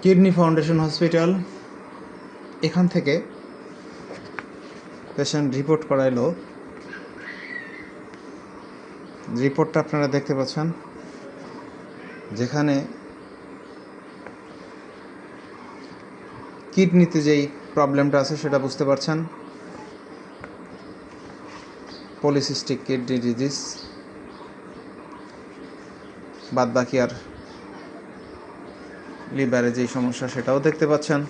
Kidney foundation hospital. এখান থেকে patient report করাইলো। রিপোর্টটা আপনারা দেখতে পাচ্ছেন, যেখানে কিডনিতে যেই প্রবলেমটা আছে সেটা বুঝতে পারছেন, পলিসিস্টিক কিডনি ডিজিজ। বাদ বাকি আর লিভারে যেই সমস্যা সেটাও দেখতে পাচ্ছেন।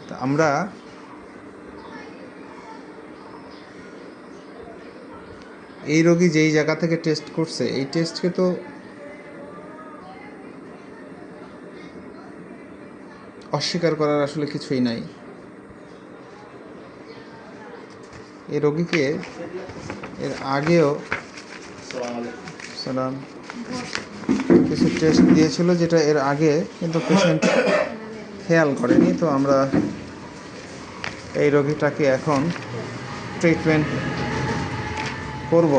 তা আমরা এই রোগী যেই জায়গা থেকে টেস্ট করছে, এই টেস্টকে তো অস্বীকার করার আসলে কিছুই নাই। এই রোগীকে এর আগেও সালাম কিছু টেস্ট দিয়েছিল, যেটা এর আগে কিন্তু পেশেন্ট খেয়াল করেনি। তো আমরা এই রোগীটাকে এখন ট্রিটমেন্ট করব।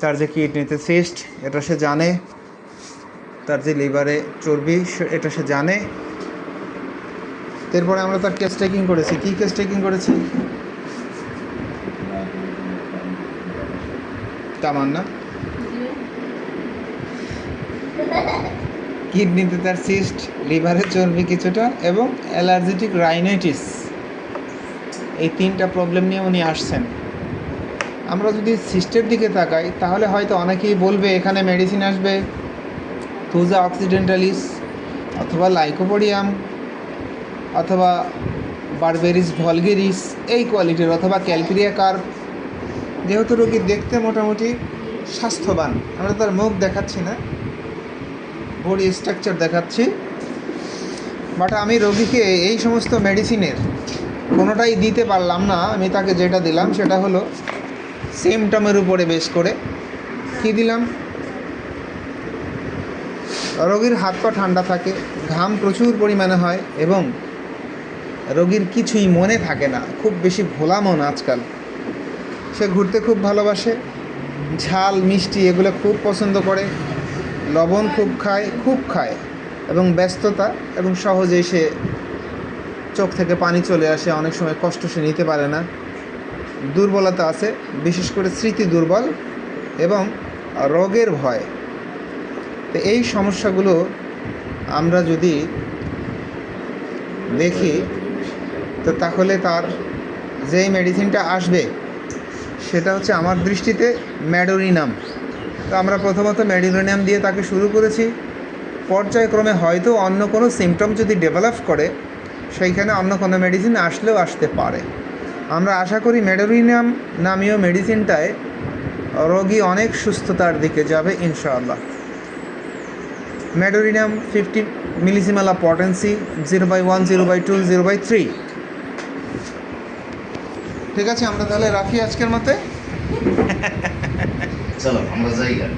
তার যে কিডনিতে সিস্ট এটা সে জানে, তার যে লিভারে চর্বি এটা সে জানে। এরপরে আমরা তার কেস টেকিং করেছি। কী কেস টেকিং করেছি? তামান্না কিডনিতে তার সিস্ট, লিভারের চর্বি কিছুটা এবং অ্যালার্জেটিক রাইনাইটিস, এই তিনটা প্রবলেম নিয়ে উনি আসছেন। আমরা যদি সিস্টের দিকে তাকাই তাহলে হয়তো অনেকেই বলবে এখানে মেডিসিন আসবে থুজা অক্সিডেন্টালিস অথবা লাইকোপোডিয়াম অথবা বারবেরিস ভলগেরিস এই কোয়ালিটির, অথবা ক্যালপিরিয়া কার্ভ। যেহেতু রোগী দেখতে মোটামুটি স্বাস্থ্যবান, আমরা তার মুখ দেখাচ্ছি না, বডি স্ট্রাকচার দেখাচ্ছি, বাট আমি রোগীকে এই সমস্ত মেডিসিনের কোনোটাই দিতে পারলাম না। আমি তাকে যেটা দিলাম সেটা হলো সিমটমের উপরে বেস করে। কী দিলাম? রোগীর হাত পা ঠান্ডা থাকে, ঘাম প্রচুর পরিমাণে হয় এবং রোগীর কিছুই মনে থাকে না, খুব বেশি ভোলা মন আজকাল। সে ঘুরতে খুব ভালোবাসে, ঝাল মিষ্টি এগুলো খুব পছন্দ করে, লবণ খুব খায় এবং ব্যস্ততা এবং সহজেই সে চোখ থেকে পানি চলে আসে, অনেক সময় কষ্ট সে নিতে পারে না। দুর্বলতা আছে, বিশেষ করে স্মৃতি দুর্বল এবং রোগের ভয়। তো এই সমস্যাগুলো আমরা যদি দেখি তো তাহলে তার যেই মেডিসিনটা আসবে সেটা হচ্ছে আমার দৃষ্টিতে ম্যাডোরিনাম। তো আমরা প্রথমত ম্যাডোরিনাম দিয়ে তাকে শুরু করেছি। পর্যায়ক্রমে হয়তো অন্য কোনো সিমটম যদি ডেভেলপ করে সেইখানে অন্য কোনো মেডিসিন আসলেও আসতে পারে। আমরা আশা করি ম্যাডোরিনাম নামীয় মেডিসিনটায় রোগী অনেক সুস্থতার দিকে যাবে ইনশাআল্লাহ। Medorrhinum 50 millesimal potency 0/1, 0/2, 0/3। ঠিক আছে, আমরা তাহলে রাখি আজকের মতে। চলো আমরা যাই আর